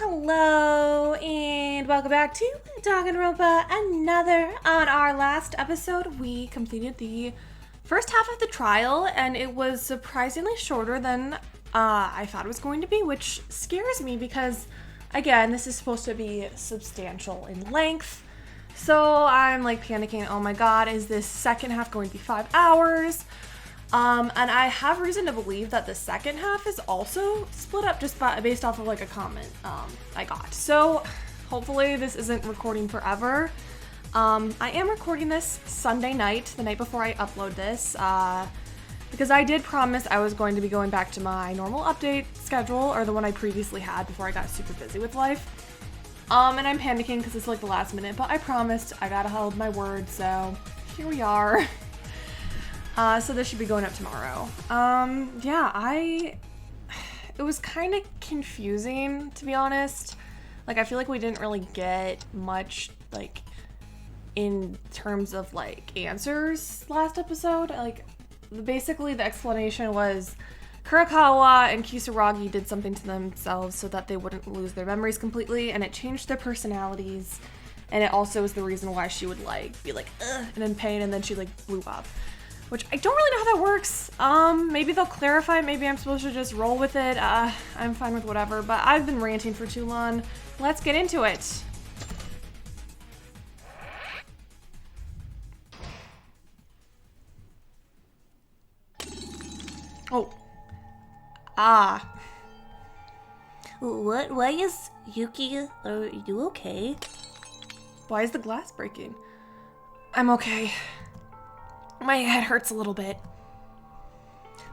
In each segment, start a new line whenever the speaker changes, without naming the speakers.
Hello, and welcome back to Danganronpa, another. On our last episode, we completed the first half of the trial, and it was surprisingly shorter than I thought it was going to be, which scares me because, again, this is supposed to be substantial in length. So I'm like panicking, oh my god, is this second half going to be 5 hours? And I have reason to believe that the second half is also split up just based off of like a comment I got. So hopefully this isn't recording forever. I am recording this Sunday night, the night before I upload this, because I did promise I was going to be going back to my normal update schedule, or the one I previously had before I got super busy with life. And I'm panicking because it's like the last minute, but I promised, I gotta hold my word, so here we are. So this should be going up tomorrow. It was kind of confusing, to be honest. Like, I feel like we didn't really get much, like, in terms of, like, answers last episode. Like, basically the explanation was Kurakawa and Kisaragi did something to themselves so that they wouldn't lose their memories completely, and it changed their personalities, and it also was the reason why she would, like, be like, ugh, and in pain, and then she, like, blew up. Which I don't really know how that works. Maybe they'll clarify. Maybe I'm supposed to just roll with it. I'm fine with whatever, but I've been ranting for too long. Let's get into it. Oh.
What? Why is Yuki? Are you okay?
Why is the glass breaking? I'm okay. My head hurts a little bit.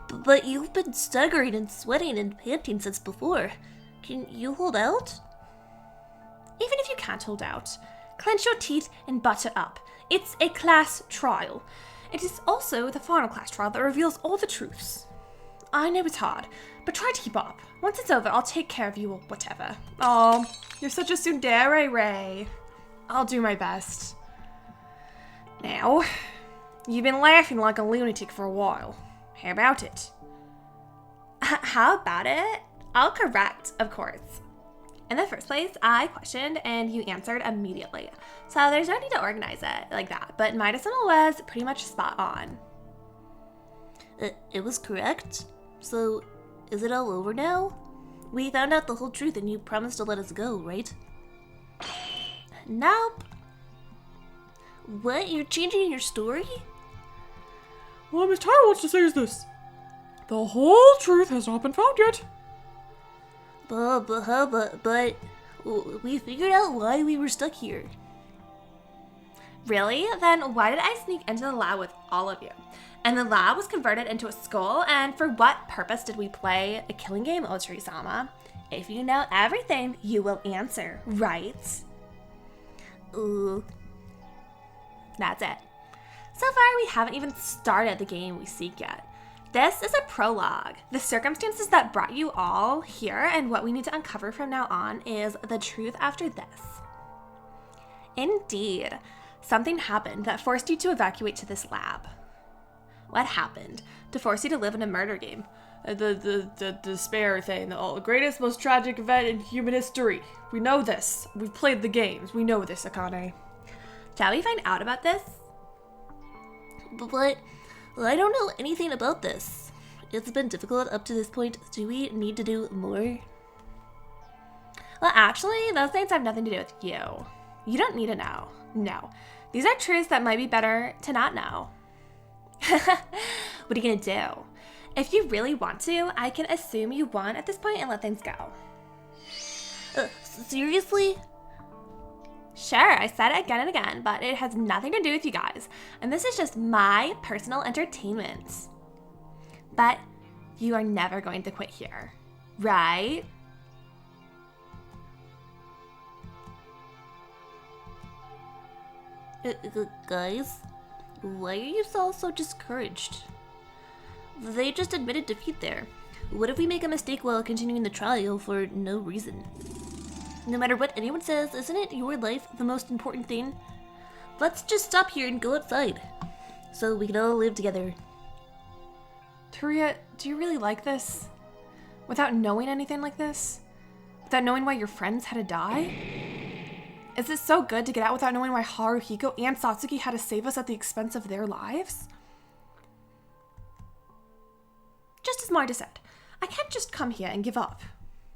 But you've been staggering and sweating and panting since before. Can you hold out?
Even if you can't hold out, clench your teeth and butter up. It's a class trial. It is also the final class trial that reveals all the truths. I know it's hard, but try to keep up. Once it's over, I'll take care of you or whatever. Oh, you're such a tsundere, Ray. I'll do my best. Now, you've been laughing like a lunatic for a while. How about it?
How about it?
I'll correct, of course. In the first place, I questioned and you answered immediately. So there's no need to organize it like that, but my decimal was pretty much spot on.
It was correct? So, is it all over now? We found out the whole truth and you promised to let us go, right?
Nope.
What? You're changing your story?
What Miss Tyra wants to say is this. The whole truth has not been found yet.
But we figured out why we were stuck here.
Really? Then why did I sneak into the lab with all of you? And the lab was converted into a school, and for what purpose did we play a killing game, Otri-sama? If you know everything, you will answer, right? That's it. So far, we haven't even started the game we seek yet. This is a prologue. The circumstances that brought you all here and what we need to uncover from now on is the truth after this. Indeed, something happened that forced you to evacuate to this lab. What happened to force you to live in a murder game?
The despair thing, the greatest, most tragic event in human history. We know this. We've played the games. We know this, Akane.
Shall we find out about this?
But I don't know anything about this. It's been difficult up to this point. Do we need to do more?
Well, actually, those things have nothing to do with you. You don't need to know. No. These are truths that might be better to not know. What are you gonna do? If you really want to, I can assume you won at this point and let things go.
Seriously?
Sure, I said it again and again, but it has nothing to do with you guys. And this is just my personal entertainment. But you are never going to quit here, right?
Guys, why are you all so discouraged? They just admitted defeat there. What if we make a mistake while continuing the trial for no reason? No matter what anyone says, isn't it your life the most important thing? Let's just stop here and go outside, so we can all live together.
Taria, do you really like this? Without knowing anything like this? without knowing why your friends had to die? Is it so good to get out without knowing why Haruhiko and Satsuki had to save us at the expense of their lives? Just as Marta said, I can't just come here and give up.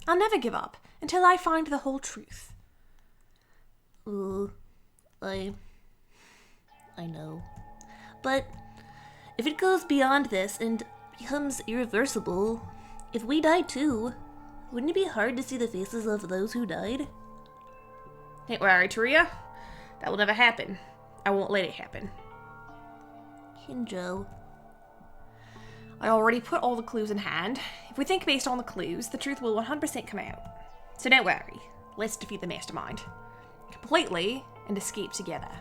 I'll never give up until I find the whole truth.
I know. But if it goes beyond this and becomes irreversible, if we die too, wouldn't it be hard to see the faces of those who died?
Don't worry, Taria. That will never happen. I won't let it happen.
Hinjo.
I already put all the clues in hand. If we think based on the clues, the truth will 100% come out. So don't worry. Let's defeat the mastermind. Completely and escape together.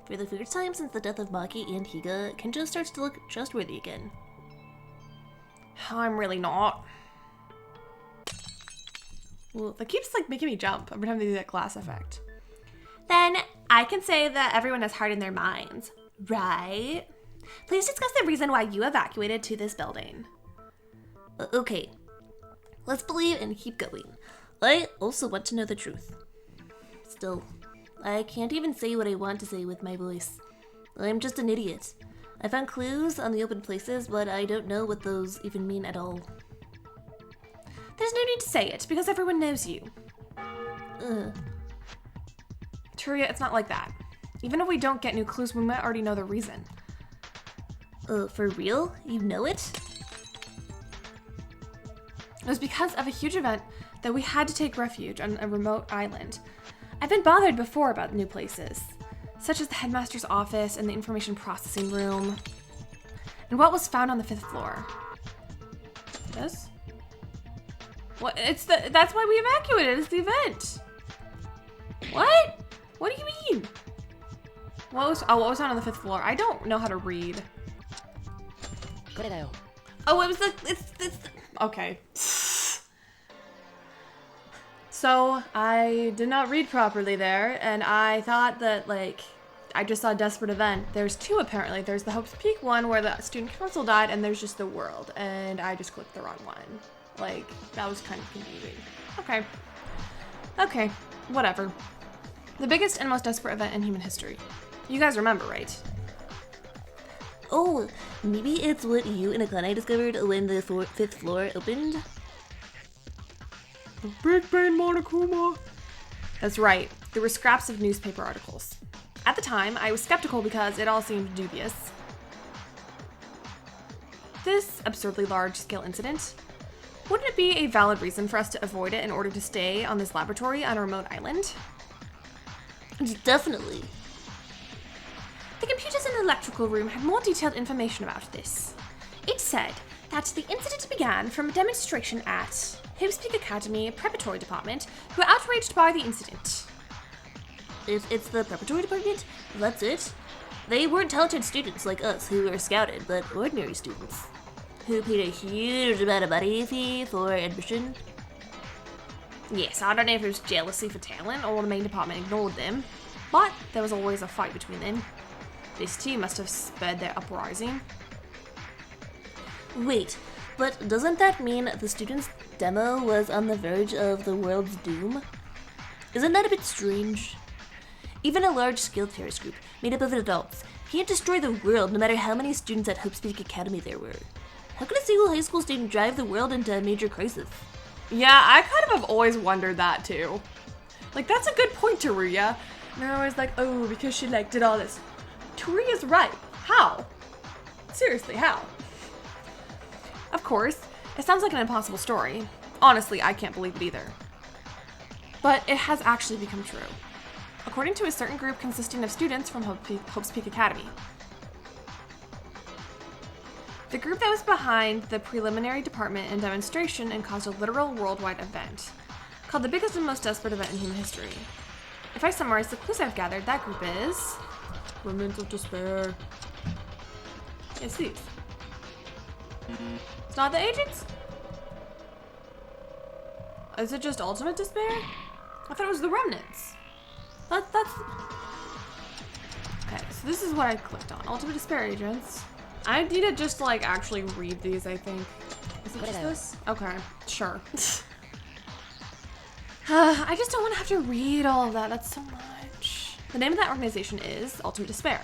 For the first time since the death of Maki and Higa, Kenjo starts to look trustworthy again.
I'm really not.
Well, that keeps like making me jump every time they do that glass effect.
Then I can say that everyone has heart in their minds, right? Please discuss the reason why you evacuated to this building.
Okay. Let's believe and keep going. I also want to know the truth. Still, I can't even say what I want to say with my voice. I'm just an idiot. I found clues on the open places, but I don't know what those even mean at all.
There's no need to say it, because everyone knows you. Turia, it's not like that. Even if we don't get new clues, we might already know the reason.
For real? You know it?
It was because of a huge event that we had to take refuge on a remote island. I've been bothered before about new places, such as the headmaster's office and the information processing room, and what was found on the 5th floor. This? What? That's why we evacuated. It's the event. What? What do you mean? What was found on the 5th floor? I don't know how to read. Oh, it was okay. So I did not read properly there, and I thought that like I just saw a desperate event. There's two apparently. There's the Hope's Peak one where the student council died, and there's just the world, and I just clicked the wrong one. Like that was kind of confusing. Okay, whatever. The biggest and most desperate event in human history. You guys remember, right?
Oh, maybe it's what you and Akane discovered when the 5th floor opened?
The Big Bang Monokuma.
That's right. There were scraps of newspaper articles. At the time, I was skeptical because it all seemed dubious. This absurdly large-scale incident, wouldn't it be a valid reason for us to avoid it in order to stay on this laboratory on a remote island?
Definitely.
The computers in the electrical room had more detailed information about this. It said that the incident began from a demonstration at Hope's Peak Academy Preparatory Department, who were outraged by the incident.
If it's the preparatory department, that's it. They weren't talented students like us who were scouted, but ordinary students who paid a huge amount of money fee for admission.
Yes, I don't know if it was jealousy for talent or the main department ignored them, but there was always a fight between them. This too must have spurred their uprising.
Wait, but doesn't that mean the student's demo was on the verge of the world's doom? Isn't that a bit strange? Even a large-scale terrorist group made up of adults can't destroy the world no matter how many students at Hope's Peak Academy there were. How could a single high school student drive the world into a major crisis?
Yeah, I kind of have always wondered that too. Like, that's a good point, Taria. And they're always like, oh, because she like did all this. Taria's right. How? Seriously, how?
Of course, it sounds like an impossible story. Honestly, I can't believe it either. But it has actually become true, according to a certain group consisting of students from Hope's Peak Academy. The group that was behind the preliminary department and demonstration and caused a literal worldwide event, called the biggest and most desperate event in human history. If I summarize the clues I've gathered, that group is...
Remnants of Despair.
It's these. It's not the agents?
Is it just Ultimate Despair?
I thought it was the remnants. That's... Okay, so this is what I clicked on. Ultimate Despair Agents.
I need to just like actually read these, I think. Is it just this? Okay, sure.
I just don't want to have to read all of that. That's so much. The name of that organization is Ultimate Despair.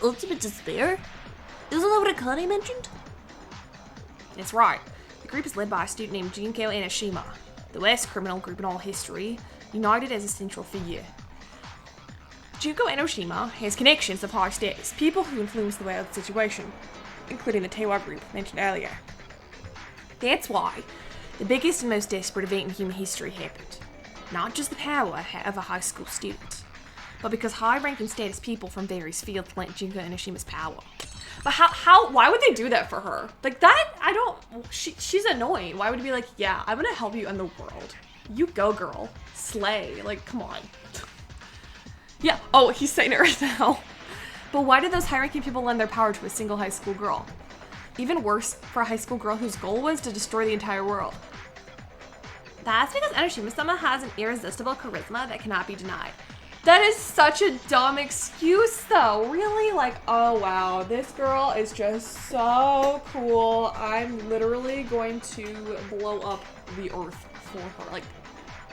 Ultimate Despair? Isn't that what Akane mentioned?
That's right. The group is led by a student named Junko Enoshima, the worst criminal group in all history, united as a central figure. Junko Enoshima has connections of high status, people who influence the world's situation, including the Tewa group mentioned earlier. That's why the biggest and most desperate event in human history happened. Not just the power of a high school student, but because high-ranking status people from various fields lent Junko Enoshima's power. But why would they do that for her? Like that, she's annoying. Why would it be like, yeah, I'm gonna help you in the world. You go, girl. Slay. Like, come on. Yeah, oh, he's saying it right now. But why did those high-ranking people lend their power to a single high school girl? Even worse, for a high school girl whose goal was to destroy the entire world. That's because Enoshima-sama has an irresistible charisma that cannot be denied. That is such a dumb excuse, though. Really? Like, oh wow, this girl is just so cool. I'm literally going to blow up the earth for her. Like,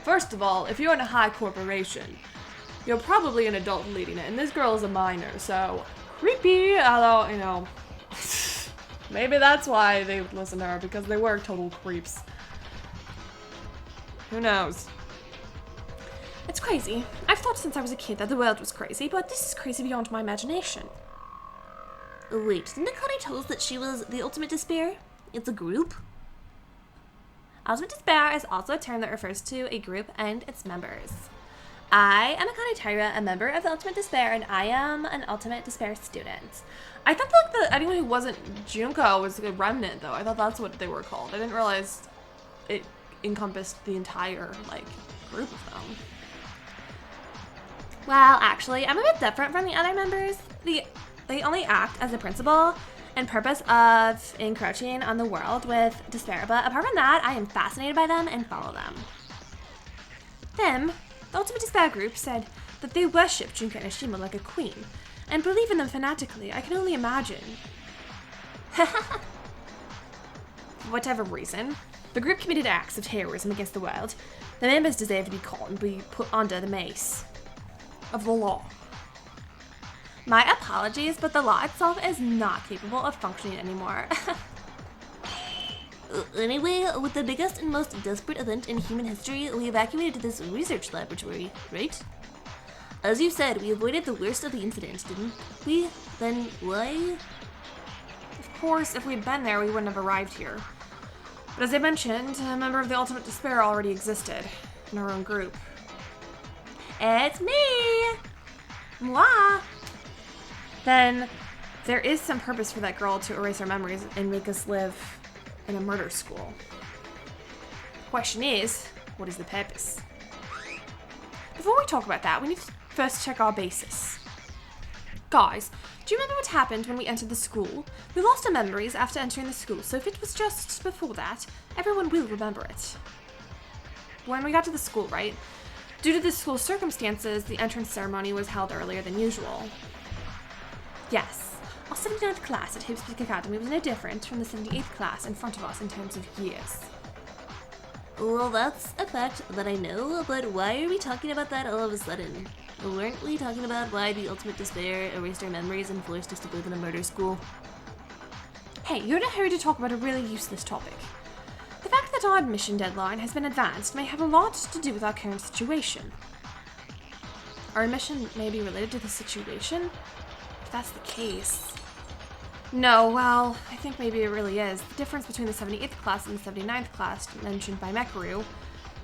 first of all, if you're in a high corporation, you're probably an adult leading it, and this girl is a minor, so creepy, although, you know, maybe that's why they would listen to her, because they were total creeps. Who knows? It's crazy. I've thought since I was a kid that the world was crazy, but this is crazy beyond my imagination.
Wait, didn't Akane tell us that she was the Ultimate Despair? It's a group?
Ultimate Despair is also a term that refers to a group and its members. I am Akane Taira, a member of the Ultimate Despair, and I am an Ultimate Despair student. I thought like anyone who wasn't Junko was a remnant, though. I thought that's what they were called. I didn't realize it encompassed the entire like group of them. Well, actually, I'm a bit different from the other members. They only act as a principle and purpose of encroaching on the world with despair, but apart from that, I am fascinated by them and follow them. Them, the Ultimate Despair group, said that they worship Junko Enoshima like a queen and believe in them fanatically. I can only imagine. For whatever reason, the group committed acts of terrorism against the world. The members deserve to be caught and be put under the mace of the law. My apologies, but the law itself is not capable of functioning anymore.
Anyway, with the biggest and most desperate event in human history, we evacuated to this research laboratory, right? As you said, we avoided the worst of the incident, didn't we? Then why?
Of course, if we'd been there, we wouldn't have arrived here. But as I mentioned, a member of the Ultimate Despair already existed in our own group. It's me! Moi! Then there is some purpose for that girl to erase our memories and make us live in a murder school. The question is, what is the purpose? Before we talk about that, we need to first check our basis. Guys, do you remember what happened when we entered the school? We lost our memories after entering the school, so if it was just before that, everyone will remember it. When we got to the school, right? Due to the school's circumstances, the entrance ceremony was held earlier than usual. Yes, our 79th class at Hope's Peak Academy was no different from the 78th class in front of us in terms of years.
Well, that's a fact that I know, but why are we talking about that all of a sudden? Weren't we talking about why the Ultimate Despair erased our memories and forced us to live in a murder school?
Hey, you're in a hurry to talk about a really useless topic. The fact that our admission deadline has been advanced may have a lot to do with our current situation. Our admission may be related to the situation? If that's the case... No, well, I think maybe it really is. The difference between the 78th class and the 79th class mentioned by Mekaru.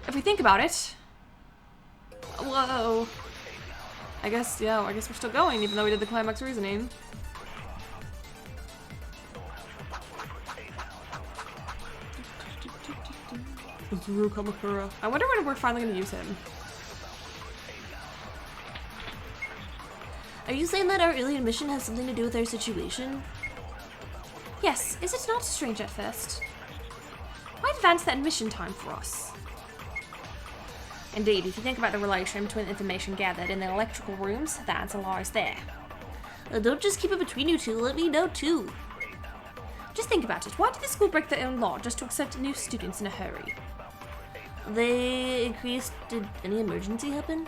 If we think about it... Whoa. I guess we're still going, even though we did the climax reasoning. Zuru Kamakura. I wonder when we're finally going to use him.
Are you saying that our early admission has something to do with our situation?
Yes, is it not strange at first? Why advance the admission time for us? Indeed, if you think about the relation between information gathered in the electrical rooms, the answer lies there.
Don't just keep it between you two, let me know too.
Just think about it. Why did the school break their own law just to accept new students in a hurry?
They increased. Did any emergency happen?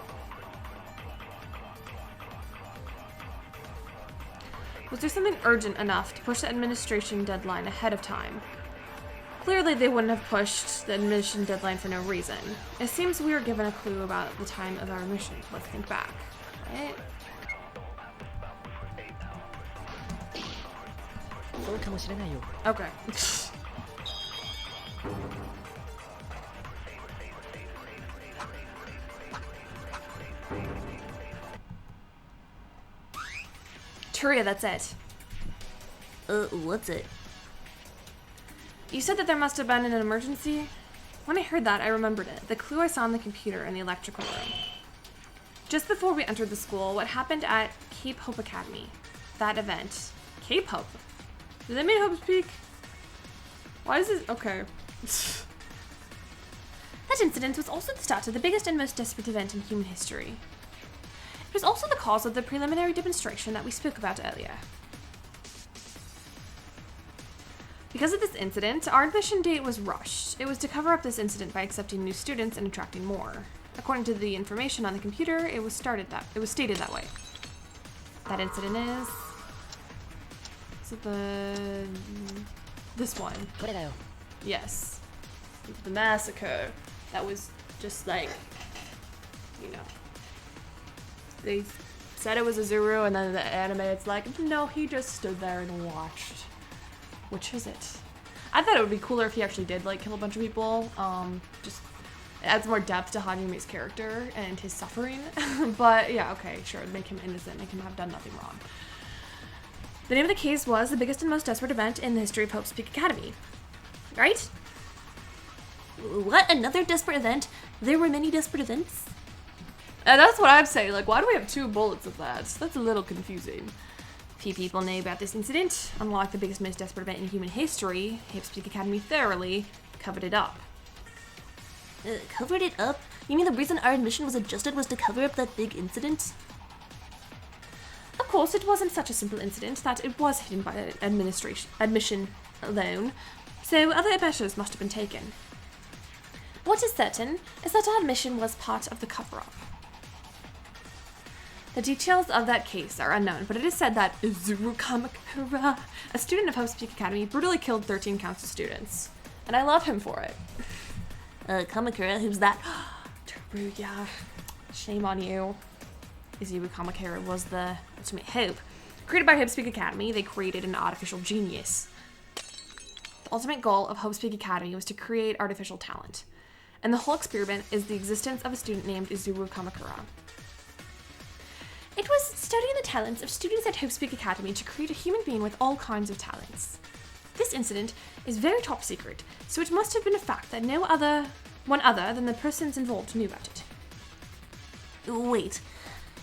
Was there something urgent enough to push the administration deadline ahead of time? Clearly, they wouldn't have pushed the admission deadline for no reason. It seems we were given a clue about the time of our mission. Let's think back. Right?
そうかもしれないよ。
Okay. Turia, that's it.
What's it?
You said that there must have been an emergency? When I heard that, I remembered it. The clue I saw on the computer in the electrical room. Just before we entered the school, what happened at Cape Hope Academy? That event. Cape Hope? Did they mean Hope's Peak? Why is this? Okay. That incident was also the start of the biggest and most desperate event in human history. It was also the cause of the preliminary demonstration that we spoke about earlier. Because of this incident, our admission date was rushed. It was to cover up this incident by accepting new students and attracting more. According to the information on the computer, it was stated that way. That incident is it this one?
これだよ。
Yes. The massacre. That was just like, you know. They said it was a Zuru, and then the anime, it's like, no, he just stood there and watched. Which is it? I thought it would be cooler if he actually did, like, kill a bunch of people. Just it adds more depth to Hajime's character and his suffering. But, yeah, okay, sure, make him innocent, make him have done nothing wrong. The name of the case was the biggest and most desperate event in the history of Hope's Peak Academy. Right?
What? Another desperate event? There were many desperate events?
And that's what I'm saying. Like, why do we have 2 bullets of that? That's a little confusing.
Few people know about this incident. Unlike the biggest, most desperate event in human history, Hope's Peak Academy thoroughly covered it up. Covered it up? You mean the reason our admission was adjusted was to cover up that big incident?
Of course, it wasn't such a simple incident that it was hidden by admission alone, so other measures must have been taken. What is certain is that our admission was part of the cover-up. The details of that case are unknown, but it is said that Izuru Kamakura, a student of Hope's Peak Academy, brutally killed 13 council students. And I love him for it.
Kamakura, who's that?
Teruya, shame on you. Izuru Kamakura was the ultimate hope. Created by Hope's Peak Academy, they created an artificial genius. The ultimate goal of Hope's Peak Academy was to create artificial talent. And the whole experiment is the existence of a student named Izuru Kamakura. It was studying the talents of students at Hope's Peak Academy to create a human being with all kinds of talents. This incident is very top secret, so it must have been a fact that one other than the persons involved knew about it.
Wait,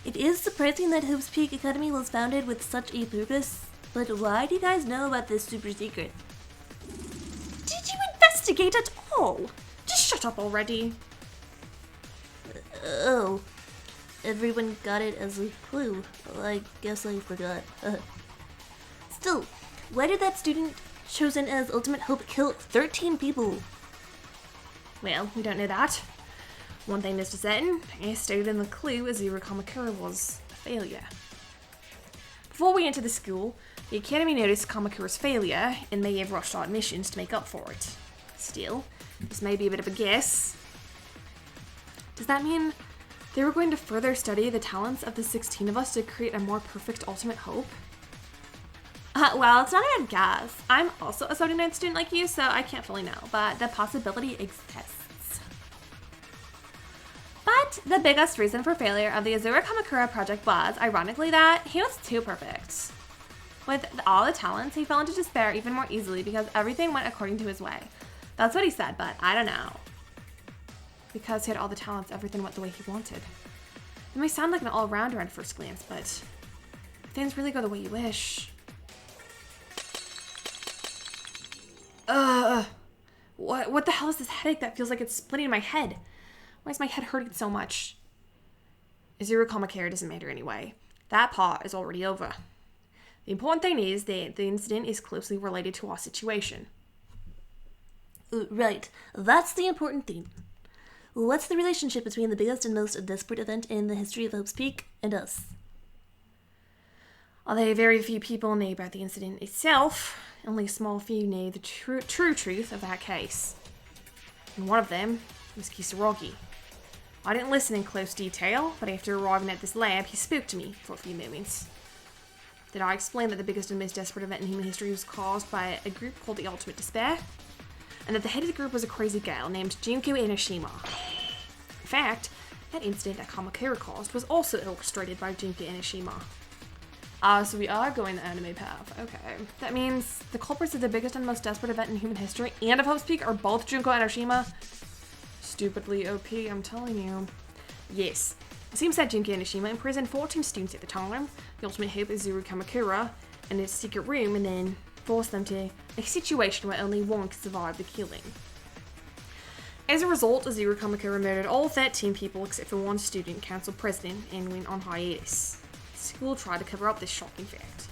it is surprising that Hope's Peak Academy was founded with such a purpose, but why do you guys know about this super secret?
Did you investigate at all? Just shut up already.
Oh. Everyone got it as a clue. I guess I forgot. Still, why did that student chosen as Ultimate Hope kill 13 people?
Well, we don't know that. One thing is for certain, as stated in the clue, Izuru Kamakura was a failure. Before we entered the school, the Academy noticed Kamakura's failure and may have rushed our admissions to make up for it. Still, this may be a bit of a guess. Does that mean they were going to further study the talents of the 16 of us to create a more perfect Ultimate Hope? Well, it's not a bad guess. I'm also a 79 student like you, so I can't fully know, but the possibility exists. But the biggest reason for failure of the Izuru Kamakura project was, ironically, that he was too perfect. With all the talents, he fell into despair even more easily because everything went according to his way. That's what he said, but I don't know. Because he had all the talents, everything went the way he wanted. It may sound like an all-rounder at first glance, but things really go the way you wish. What the hell is this headache that feels like it's splitting my head? Why is my head hurting so much? Izuru Kamakura doesn't matter anyway. That part is already over. The important thing is that the incident is closely related to our situation.
Right, that's the important thing. What's the relationship between the biggest and most desperate event in the history of Hope's Peak and us?
Although very few people know about the incident itself, only a small few know the true truth of that case. And one of them was Kisaragi. I didn't listen in close detail, but after arriving at this lab, he spoke to me for a few moments. Did I explain that the biggest and most desperate event in human history was caused by a group called the Ultimate Despair? And that the head of the group was a crazy gal named Junko Enoshima. In fact, that incident that Kamakura caused was also orchestrated by Junko Enoshima. So we are going the anime path. Okay. That means the culprits of the biggest and most desperate event in human history and of Hope's Peak are both Junko Enoshima. Stupidly OP, I'm telling you. Yes. It seems that Junko Enoshima imprisoned 14 students at the time. The ultimate hope is Zuru Kamakura in his secret room and then forced them to a situation where only one could survive the killing. As a result, Zuru Kamakura murdered all 13 people except for one student, council president, and went on hiatus. The school tried to cover up this shocking fact.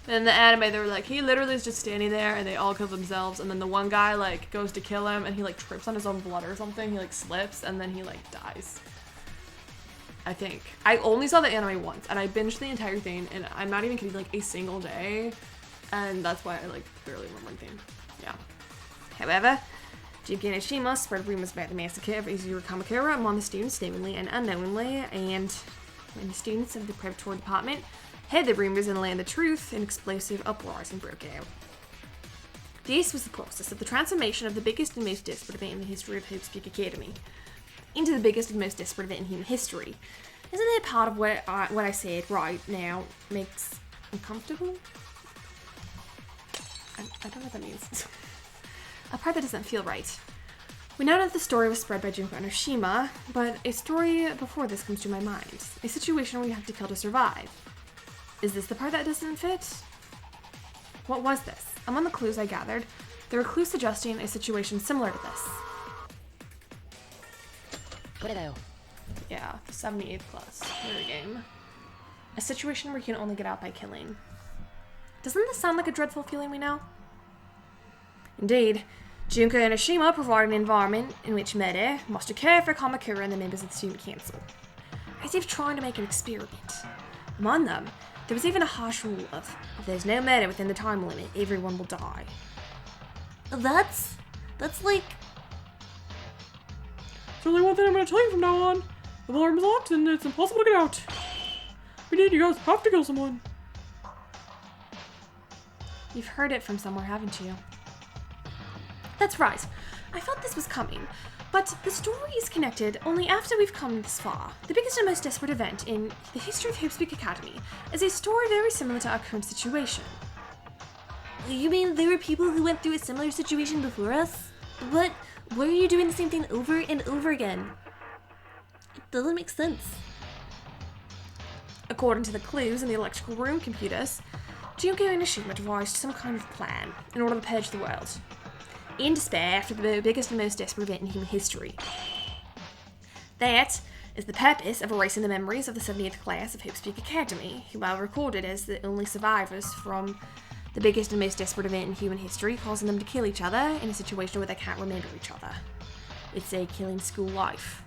In the anime, they were like, he literally is just standing there and they all kill themselves, and then the one guy like goes to kill him and he like trips on his own blood or something, he like slips and then he like dies. I think. I only saw the anime once and I binged the entire thing, and I'm not even kidding, like a single day, and that's why I like barely remember anything. Yeah.
However, Junko Enoshima spread rumors about the massacre of Izuru Kamakura among the students knowingly and unknowingly, and when the students of the preparatory department heard the rumors and learned the truth, an explosive uprising broke out. This was the process of the transformation of the biggest and most desperate event in the history of Hope's Peak Academy into the biggest and most desperate event in human history. Isn't that part of what I said right now makes uncomfortable? I don't know what that means. A part that doesn't feel right. We know that the story was spread by Junko Enoshima, but a story before this comes to my mind. A situation where you have to kill to survive. Is this the part that doesn't fit? What was this? Among the clues I gathered, there were clues suggesting a situation similar to this. Yeah, 78th class. Very game. A situation where you can only get out by killing. Doesn't this sound like a dreadful feeling we know? Indeed, Junko Enoshima provided an environment in which murder must occur for Kamakura and the members of the student council, as if trying to make an experiment. Among them, there was even a harsh rule of, if there's no murder within the time limit, everyone will die.
That's like...
There's only one thing I'm gonna tell you from now on. The alarm is locked and it's impossible to get out. You guys have to kill someone.
You've heard it from somewhere, haven't you? That's right. I thought this was coming, but the story is connected only after we've come this far. The biggest and most desperate event in the history of Hope's Peak Academy is a story very similar to our current situation.
You mean there were people who went through a similar situation before us? But why are you doing the same thing over and over again? It doesn't make sense.
According to the clues in the electrical room computers, Junko Enoshima devised some kind of plan in order to purge the world, in despair after the biggest and most desperate event in human history. That is the purpose of erasing the memories of the 70th class of Hope's Peak Academy, who are recorded as the only survivors from the biggest and most desperate event in human history, causing them to kill each other in a situation where they can't remember each other. It's a killing school life.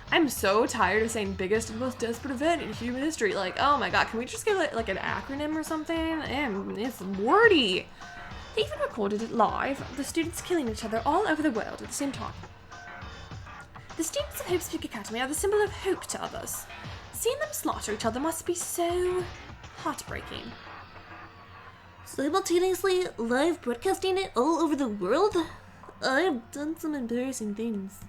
I'm so tired of saying biggest and most desperate event in human history. Like, oh my god, can we just get like an acronym or something? And it's wordy.
They even recorded it live, the students killing each other all over the world at the same time. The students of Hope's Peak Academy are the symbol of hope to others. Seeing them slaughter each other must be so heartbreaking.
Simultaneously live broadcasting it all over the world? I've done some embarrassing things.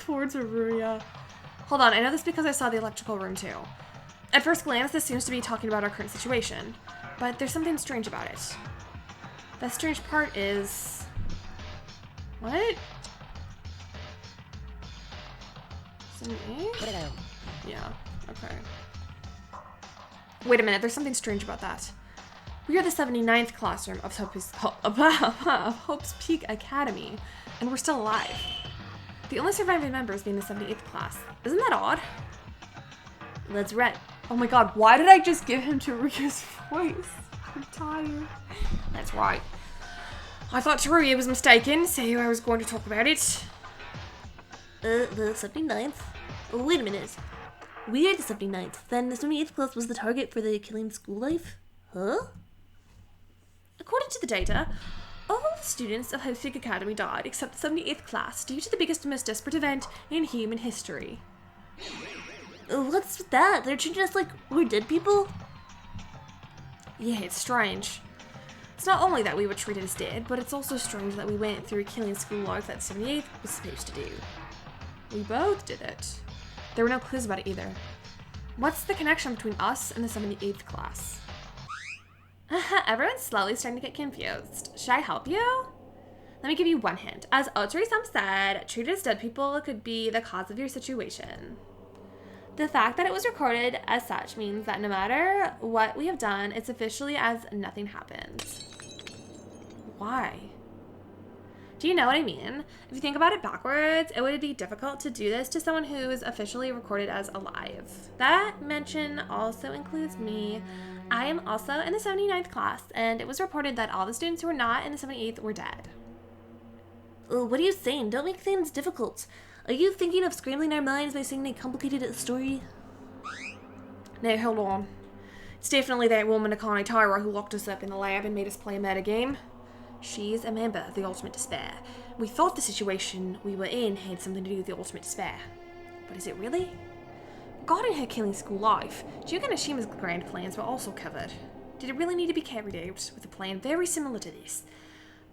Poor Teruya. Hold on, I know this because I saw the electrical room too. At first glance, this seems to be talking about our current situation, but there's something strange about it. The strange part is... What? Is it an A? Yeah, okay. Wait a minute, there's something strange about that. We are the 79th classroom of Hope's Peak Academy, and we're still alive. The only surviving members being the 78th class. Isn't that odd? That's right.
Oh my god, why did I just give him Teruya's voice? I'm tired.
That's right. I thought Teruya was mistaken, so I was going to talk about it.
The 79th? Oh, wait a minute. We are the 79th. Then the 78th class was the target for the killing school life? Huh?
According to the data, all the students of Hope Peak Academy died except the 78th class due to the biggest and most desperate event in human history.
What's with that? They're treating us like we're dead people?
Yeah, it's strange. It's not only that we were treated as dead, but it's also strange that we went through a killing school life that 78th was supposed to do. We both did it. There were no clues about it either. What's the connection between us and the 78th class? Everyone's slowly starting to get confused. Should I help you? Let me give you one hint. As Otori-san said, treated as dead people could be the cause of your situation. The fact that it was recorded as such means that no matter what we have done, it's officially as nothing happened. Why? Do you know what I mean? If you think about it backwards, it would be difficult to do this to someone who is officially recorded as alive. That mention also includes me. I am also in the 79th class, and it was reported that all the students who were not in the 78th were dead.
What are you saying? Don't make things difficult. Are you thinking of scrambling our minds by saying a complicated story?
No, hold on. It's definitely that woman Akane Taira who locked us up in the lab and made us play a metagame. She's a member of the Ultimate Despair. We thought the situation we were in had something to do with the Ultimate Despair. But is it really? Regarding her killing school life, Jugen Ashima's grand plans were also covered. Did it really need to be carried out with a plan very similar to this,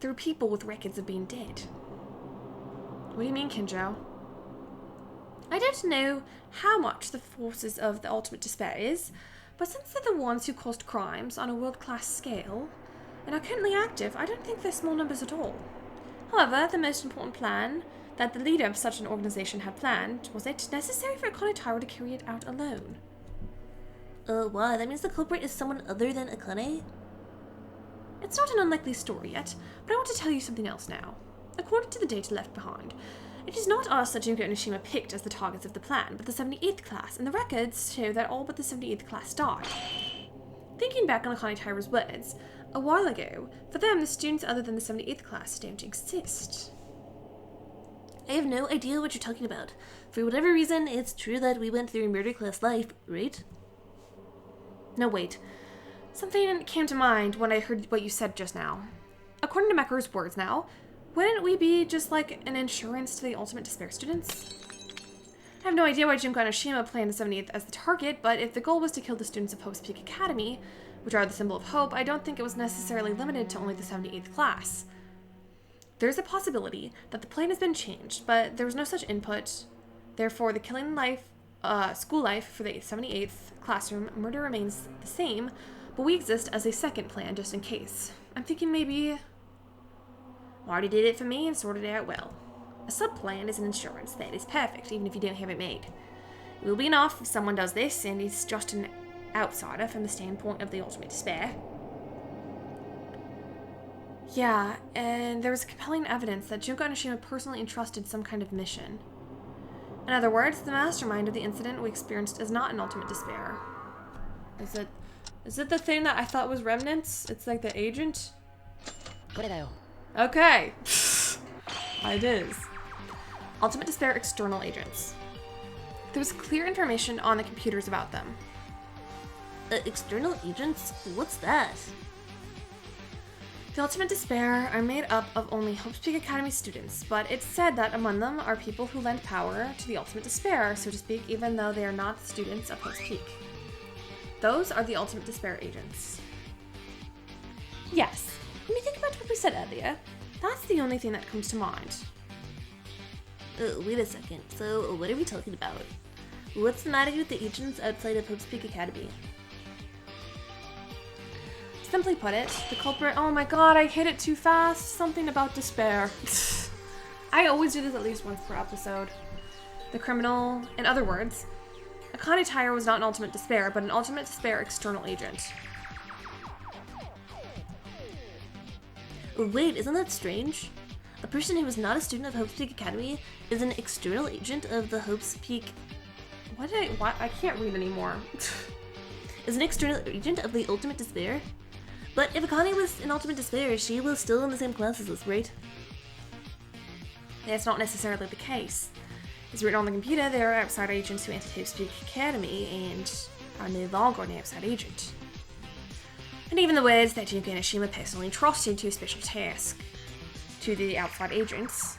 through people with records of being dead? What do you mean, Kinjo? I don't know how much the forces of the Ultimate Despair is, but since they're the ones who caused crimes on a world-class scale, and are currently active, I don't think they're small numbers at all. However, the most important plan that the leader of such an organization had planned, was it necessary for Akane Taira to carry it out alone?
Why? That means the culprit is someone other than Akane?
It's not an unlikely story yet, but I want to tell you something else now. According to the data left behind, it is not us that Junko and Ashima picked as the targets of the plan, but the 78th class, and the records show that all but the 78th class died. Thinking back on Akane Taira's words, a while ago, for them, the students other than the 78th class don't exist.
I have no idea what you're talking about. For whatever reason, it's true that we went through a murder class life, right?
No, wait. Something came to mind when I heard what you said just now. According to Mekaru's words now, wouldn't we be just like an insurance to the Ultimate Despair students? I have no idea why Junko and Ashima planned the 78th as the target, but if the goal was to kill the students of Hope's Peak Academy, which are the symbol of hope, I don't think it was necessarily limited to only the 78th class. There's a possibility that the plan has been changed, but there was no such input. Therefore, the killing life, school life for the 78th classroom murder remains the same, but we exist as a second plan just in case. I'm thinking maybe Marty did it for me and sorted it out well. A sub-plan is an insurance that is perfect, even if you don't have it made. It will be enough if someone does this and is just an outsider from the standpoint of the Ultimate Despair. Yeah, and there was compelling evidence that Junko and Ashima personally entrusted some kind of mission. In other words, the mastermind of the incident we experienced is not an Ultimate Despair. Is it the thing that I thought was Remnants? It's like the agent? Okay. It is. Ultimate Despair external agents. There was clear information on the computers about them.
External agents? What's that?
The Ultimate Despair are made up of only Hope's Peak Academy students, but it's said that among them are people who lend power to the Ultimate Despair, so to speak, even though they are not students of Hope's Peak. Those are the Ultimate Despair agents. Yes, when you think about what we said earlier, that's the only thing that comes to mind.
Wait a second. So, what are we talking about? What's the matter with the agents outside of Hope's Peak Academy?
Simply put it, the culprit— oh my god, I hit it too fast. Something about despair. I always do this at least once per episode. The criminal— in other words, Akane Taira was not an Ultimate Despair, but an Ultimate Despair external agent.
Wait, isn't that strange? A person who is not a student of Hope's Peak Academy is an external agent of the Hope's Peak—
What? I can't read anymore.
is an external agent of the Ultimate Despair? But if Akane was in Ultimate Despair, she was still in the same class as us, right?
That's not necessarily the case. As written on the computer, there are outside agents who entered Hope's Peak Academy and are no longer an outside agent. And even the words that Junko Enoshima personally entrusted to a special task to the outside agents,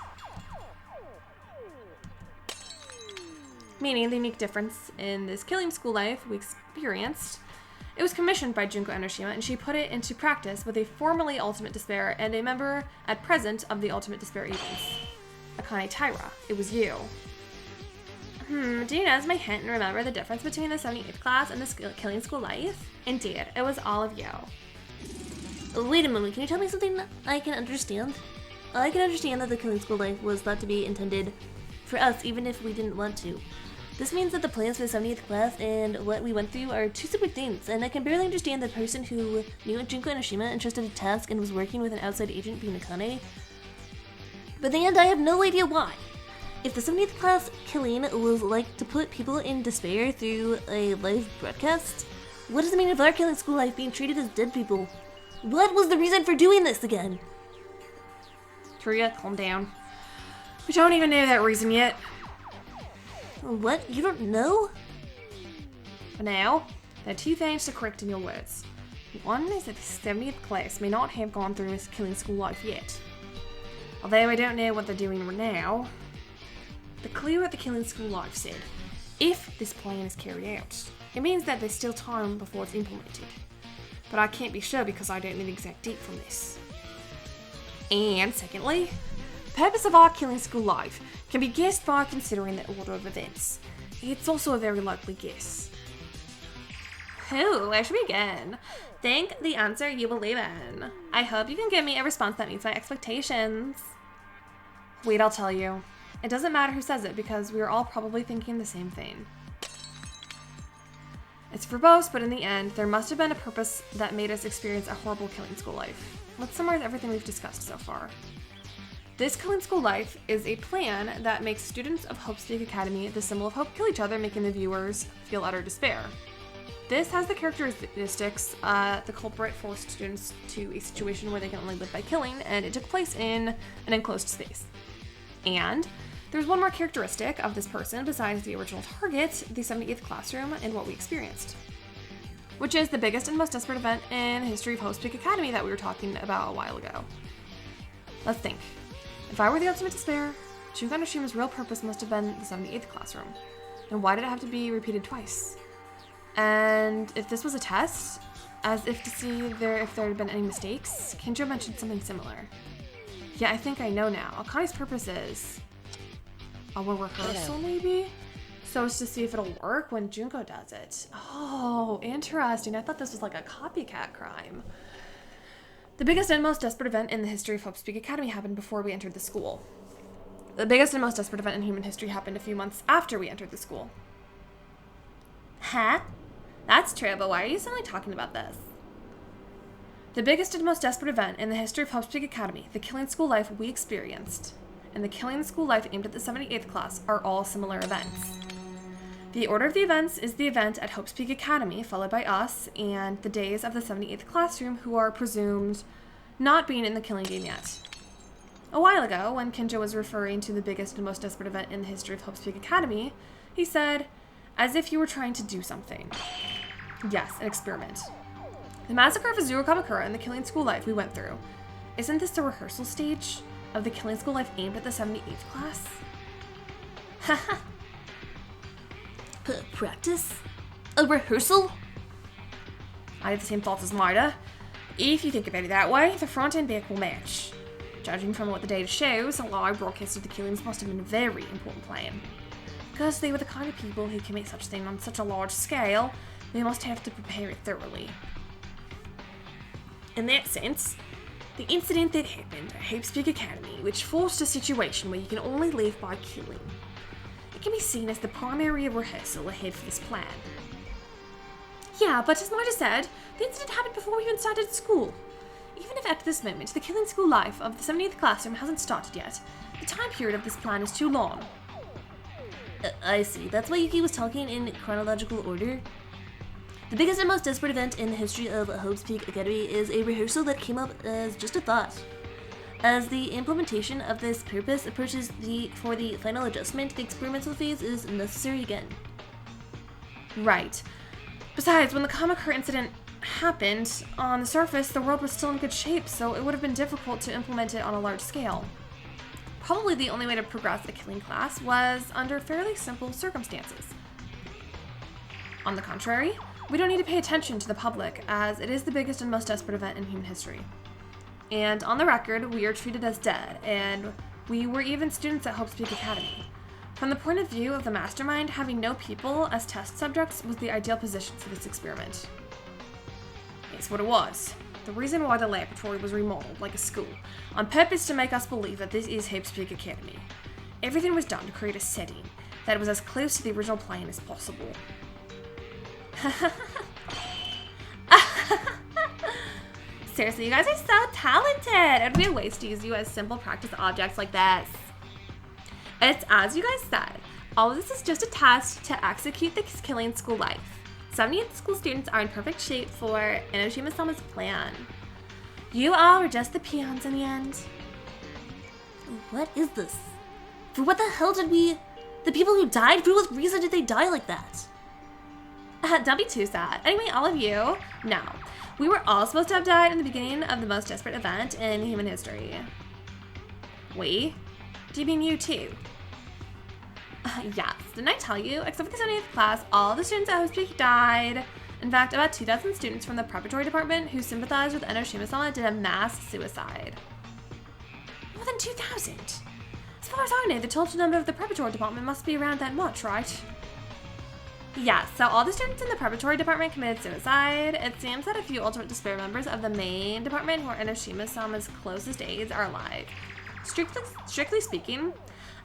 meaning the unique difference in this killing school life we experienced. It was commissioned by Junko Enoshima, and she put it into practice with a formerly Ultimate Despair and a member at present of the Ultimate Despair agents, Akane Taira. It was you. Do you notice my hint and remember the difference between the 78th class and the killing school life? Indeed, it was all of you.
Wait a moment, can you tell me something I can understand? I can understand that the killing school life was thought to be intended for us even if we didn't want to. This means that the plans for the 70th class and what we went through are two separate things, and I can barely understand the person who knew Junko Enoshima entrusted a task and was working with an outside agent being Akane. But in the end, I have no idea why. If the 70th class killing was like to put people in despair through a live broadcast, what does it mean if our killing school life being treated as dead people? What was the reason for doing this again?
Truya, calm down. We don't even know that reason yet.
What? You don't know?
For now, there are two things to correct in your words. One is that the 70th class may not have gone through this killing school life yet. Although I don't know what they're doing right now, the clue at the killing school life said, if this plan is carried out, it means that there's still time before it's implemented. But I can't be sure because I don't know the exact date from this. And secondly, the purpose of our killing school life can be guessed by considering the order of events. It's also a very likely guess. Where should we begin? Think the answer you believe in. I hope you can give me a response that meets my expectations. Wait, I'll tell you. It doesn't matter who says it because we are all probably thinking the same thing. It's verbose, but in the end, there must have been a purpose that made us experience a horrible killing school life. Let's summarize everything we've discussed so far. This killing school life is a plan that makes students of Hope's Peak Academy, the symbol of hope, kill each other, making the viewers feel utter despair. This has the characteristics the culprit forced students to a situation where they can only live by killing, and it took place in an enclosed space. And there's one more characteristic of this person besides the original target, the 78th classroom, and what we experienced, which is the biggest and most desperate event in the history of Hope's Peak Academy that we were talking about a while ago. Let's think. If I were the Ultimate Despair, Junko Enoshima's real purpose must have been the 78th classroom. And why did it have to be repeated twice? And if this was a test, as if to see if there had been any mistakes, Kenjo mentioned something similar. Yeah, I think I know now. Akane's purpose is a rehearsal, maybe? So as to see if it'll work when Junko does it. Oh, interesting. I thought this was like a copycat crime. The biggest and most desperate event in the history of Hope's Peak Academy happened before we entered the school. The biggest and most desperate event in human history happened a few months after we entered the school. Huh? That's true, but why are you suddenly talking about this? The biggest and most desperate event in the history of Hope's Peak Academy, the killing school life we experienced, and the killing school life aimed at the 78th class are all similar events. The order of the events is the event at Hope's Peak Academy, followed by us, and the days of the 78th classroom who are presumed not being in the killing game yet. A while ago, when Kenjo was referring to the biggest and most desperate event in the history of Hope's Peak Academy, he said, as if you were trying to do something. Yes, an experiment. The massacre of Azuro Kamakura and the killing school life we went through. Isn't this the rehearsal stage of the killing school life aimed at the 78th class? Haha.
Practice? A rehearsal?
I have the same thoughts as Marta. If you think about it that way, the front and back will match. Judging from what the data shows, a live broadcast of the killings must have been a very important plan. Because they were the kind of people who commit such things on such a large scale, they must have to prepare it thoroughly. In that sense, the incident that happened at Hope's Peak Academy, which forced a situation where you can only live by killing, it can be seen as the primary rehearsal ahead for this plan. Yeah, but as Marta said, the incident happened before we even started school. Even if at this moment the killing school life of the 70th classroom hasn't started yet, the time period of this plan is too long.
I see. That's why Yuki was talking in chronological order. The biggest and most desperate event in the history of Hope's Peak Academy is a rehearsal that came up as just a thought. As the implementation of this purpose approaches for the final adjustment, the experimental phase is necessary again.
Right. Besides, when the Kamakura incident happened, on the surface, the world was still in good shape, so it would have been difficult to implement it on a large scale. Probably the only way to progress the killing class was under fairly simple circumstances. On the contrary, we don't need to pay attention to the public, as it is the biggest and most desperate event in human history. And on the record, we are treated as dead, and we were even students at Hope's Peak Academy. From the point of view of the mastermind, having no people as test subjects was the ideal position for this experiment. It's what it was. The reason why the laboratory was remodeled like a school, on purpose to make us believe that this is Hope's Peak Academy. Everything was done to create a setting that was as close to the original plan as possible. Seriously, you guys are so talented! It would be a waste to use you as simple practice objects like this. It's as you guys said, all of this is just a test to execute the killing school life. 70th school students are in perfect shape for Enoshima-sama's plan. You all were just the peons in the end.
What is this? For what the hell did the people who died, for what reason did they die like that?
Don't be too sad. Anyway, all of you, no. We were all supposed to have died in the beginning of the most desperate event in human history. We? Do you mean you too? Yes, didn't I tell you? Except for the 70th class, all the students at Hope's Peak died. In fact, about 2,000 students from the preparatory department who sympathized with Enoshima-sama did a mass suicide. More than 2,000? As far as I know, the total number of the preparatory department must be around that much, right? Yes, so all the students in the preparatory department committed suicide. It seems that a few Ultimate Despair members of the main department who are Enoshima-sama's closest aides are alive. Strictly speaking,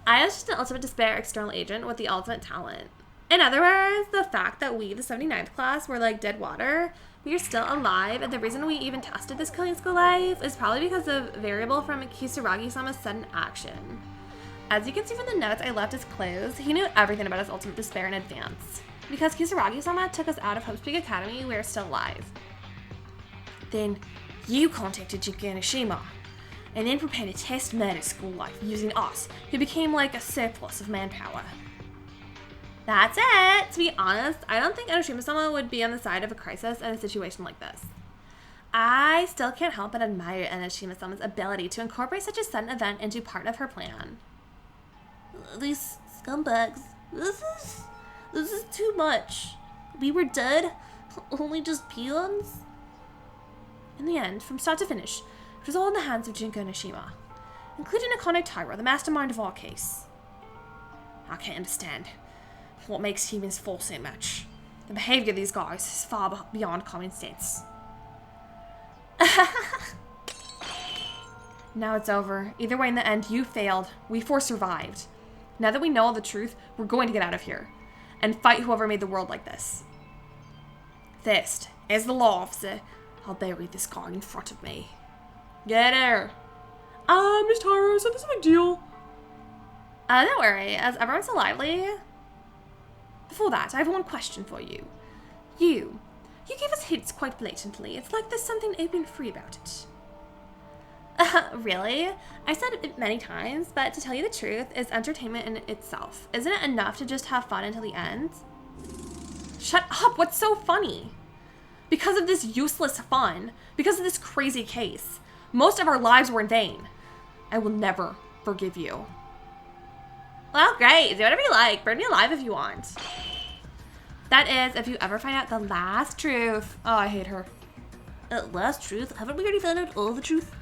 I was just an Ultimate Despair external agent with the ultimate talent. In other words, the fact that we, the 79th class, were like dead water, we are still alive, and the reason we even tested this killing school life is probably because of variable from Kisaragi-sama's sudden action. As you can see from the notes I left as clues, he knew everything about his Ultimate Despair in advance. Because Kisaragi-sama took us out of Hope's Peak Academy, we are still alive. Then you contacted Jinka Enoshima, and then prepared to test murder school life using us, who became like a surplus of manpower. That's it! To be honest, I don't think Enoshima-sama would be on the side of a crisis in a situation like this. I still can't help but admire Enoshima-sama's ability to incorporate such a sudden event into part of her plan.
These scumbags. This is too much. We were dead? Only just peons?
In the end, from start to finish, it was all in the hands of Jinka Enoshima, including Akane Taira, the mastermind of our case. I can't understand what makes humans fall so much. The behavior of these guys is far beyond common sense. Now it's over. Either way, in the end, you failed. We four survived. Now that we know all the truth, we're going to get out of here and fight whoever made the world like this. First, as the law officer, I'll bury this guy in front of me. Get her. Miss Tara, so this is a big deal. Don't worry, as everyone's so lively. Before that, I have one question for you. You gave us hints quite blatantly. It's like there's something open and free about it. Really? I said it many times, but to tell you the truth, it's entertainment in itself. Isn't it enough to just have fun until the end? Shut up! What's so funny? Because of this useless fun, because of this crazy case, most of our lives were in vain. I will never forgive you. Well, great. Do whatever you like. Burn me alive if you want. That is, if you ever find out the last truth. Oh, I hate her.
Last truth? Haven't we already found out all the truth?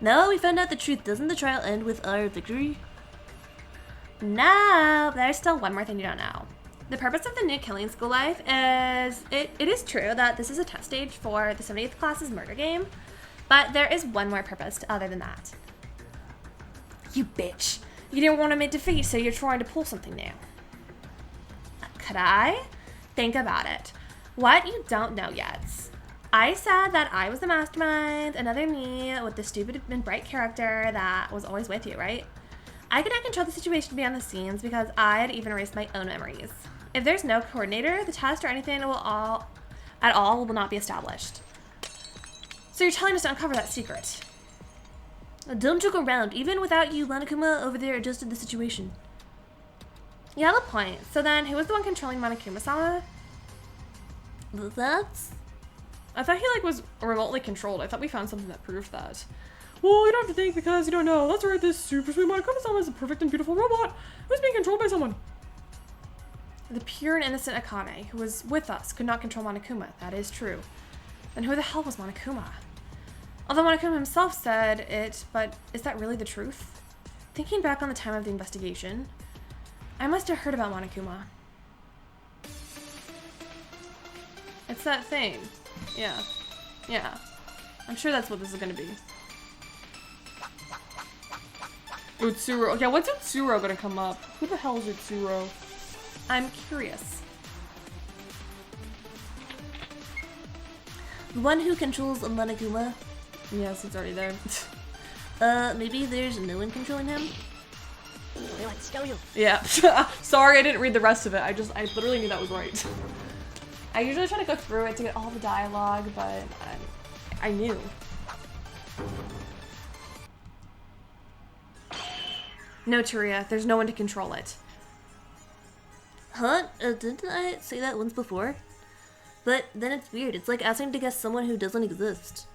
No, we found out the truth. Doesn't the trial end with our victory?
No, there's still one more thing you don't know. The purpose of the new killing school life is, it is true that this is a test stage for the 70th class's murder game, but there is one more purpose other than that. You bitch. You didn't want to admit defeat, so you're trying to pull something new. Could I? Think about it. What you don't know yet. I said that I was the mastermind, another me with the stupid and bright character that was always with you, right? I could not control the situation behind the scenes because I had even erased my own memories. If there's no coordinator, the test or anything will not be established. So you're telling us to uncover that secret.
Don't joke around. Even without you, Monokuma over there adjusted the situation.
You have a point. So then, who was the one controlling Monokuma-sama?
That's...
I thought he like was remotely controlled. I thought we found something that proved that. Well, you don't have to think because you don't know. That's right, this super sweet Monokuma-sama is a perfect and beautiful robot who's being controlled by someone.
The pure and innocent Akane, who was with us, could not control Monokuma. That is true. Then who the hell was Monokuma? Although Monokuma himself said it, but is that really the truth? Thinking back on the time of the investigation, I must have heard about Monokuma. It's that thing. Yeah. Yeah. I'm sure that's what this is gonna be. Utsuro. Yeah, what's Utsuro gonna come up? Who the hell is Utsuro? I'm curious.
the one who controls Monokuma.
Yes, it's already there.
Maybe there's no one controlling him?
Yeah. Sorry, I didn't read the rest of it. I literally knew that was right. I usually try to go through it to get all the dialogue, but I knew.
No, Turia, there's no one to control it.
Huh? Didn't I say that once before? But then it's weird. It's like asking to guess someone who doesn't exist.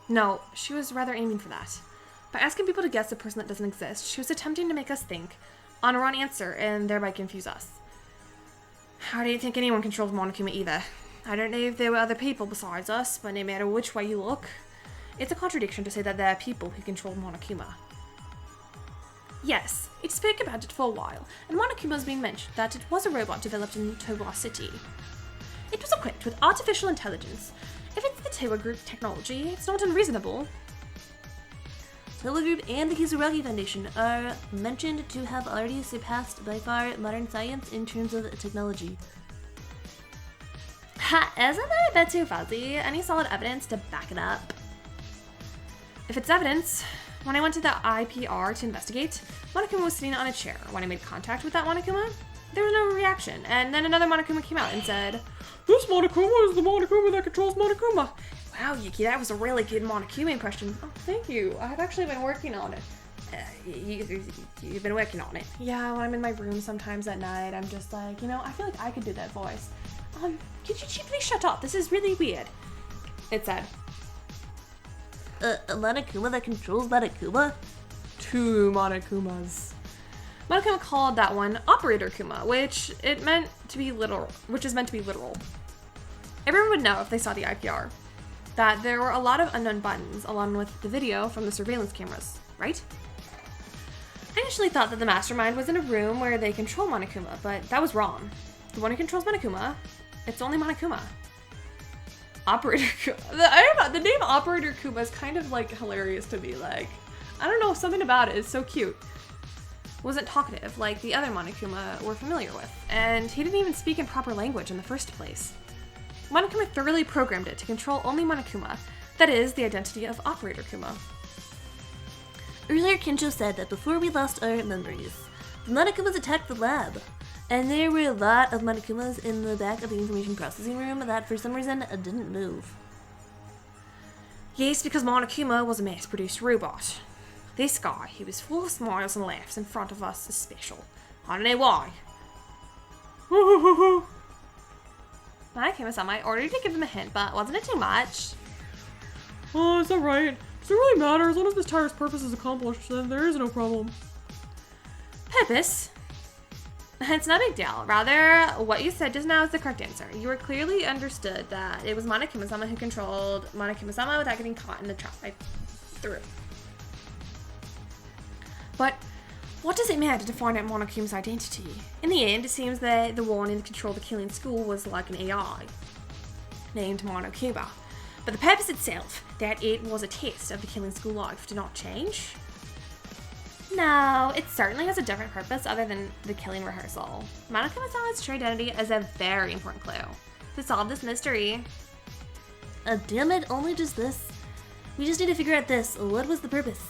No, she was rather aiming for that. By asking people to guess a person that doesn't exist, she was attempting to make us think on a wrong answer and thereby confuse us. I didn't think anyone controlled Monokuma either. I don't know if there were other people besides us, but no matter which way you look, it's a contradiction to say that there are people who control Monokuma. Yes, it spoke about it for a while, and Monokuma's been mentioned that it was a robot developed in Towa City. It was equipped with artificial intelligence. If it's the Towa Group technology, it's not unreasonable.
Towa Group and the Kizuragi Foundation are mentioned to have already surpassed by far modern science in terms of technology.
Ha, isn't that a bit too fuzzy? Any solid evidence to back it up? If it's evidence, when I went to the IPR to investigate, Monokuma was sitting on a chair. When I made contact with that Monokuma, there was no reaction, and then another Monokuma came out and said,
"This Monokuma is the Monokuma that controls Monokuma."
Wow, Yuki, that was a really good Monokuma impression.
Oh, thank you. I've actually been working on it.
You've been working on it. Yeah, when I'm in my room sometimes at night, I'm just like, you know, I feel like I could do that voice. Could you please shut up? This is really weird. It said.
A Monokuma that controls Monokuma?
Two Monokumas.
Monokuma called that one Operator Kuma, which is meant to be literal. Everyone would know if they saw the IPR that there were a lot of unknown buttons along with the video from the surveillance cameras, right? I initially thought that the mastermind was in a room where they control Monokuma, but that was wrong. The one who controls Monokuma, it's only Monokuma. Operator Kuma. The name Operator Kuma is kind of like hilarious to me. Like, I don't know, something about it is so cute. Wasn't talkative like the other Monokuma we're familiar with, and he didn't even speak in proper language in the first place. Monokuma thoroughly programmed it to control only Monokuma, that is, the identity of Operator Kuma.
Earlier, Kincho said that before we lost our memories, the Monokumas attacked the lab, and there were a lot of Monokumas in the back of the information processing room that for some reason didn't move.
Yes, because Monokuma was a mass-produced robot. This guy, he was full of smiles and laughs in front of us, is special. I don't know why. Monokuma-sama, I ordered to give him a hint, but wasn't it too much?
Oh, it's alright. Does it really matter? As long as this tire's purpose is accomplished, then there is no problem.
Purpose? It's no big deal. Rather, what you said just now is the correct answer. You were clearly understood that it was Monokuma-sama who controlled Monokuma-sama without getting caught in the trap I threw. But what does it matter to find out Monokuma's identity? In the end, it seems that the one in control of the killing school was like an AI named Monokuma. But the purpose itself, that it was a test of the killing school life, did not change. No, it certainly has a different purpose other than the killing rehearsal. Monokuma-sama's true identity is a very important clue to solve this mystery.
Damn it, only just this. We just need to figure out this. What was the purpose?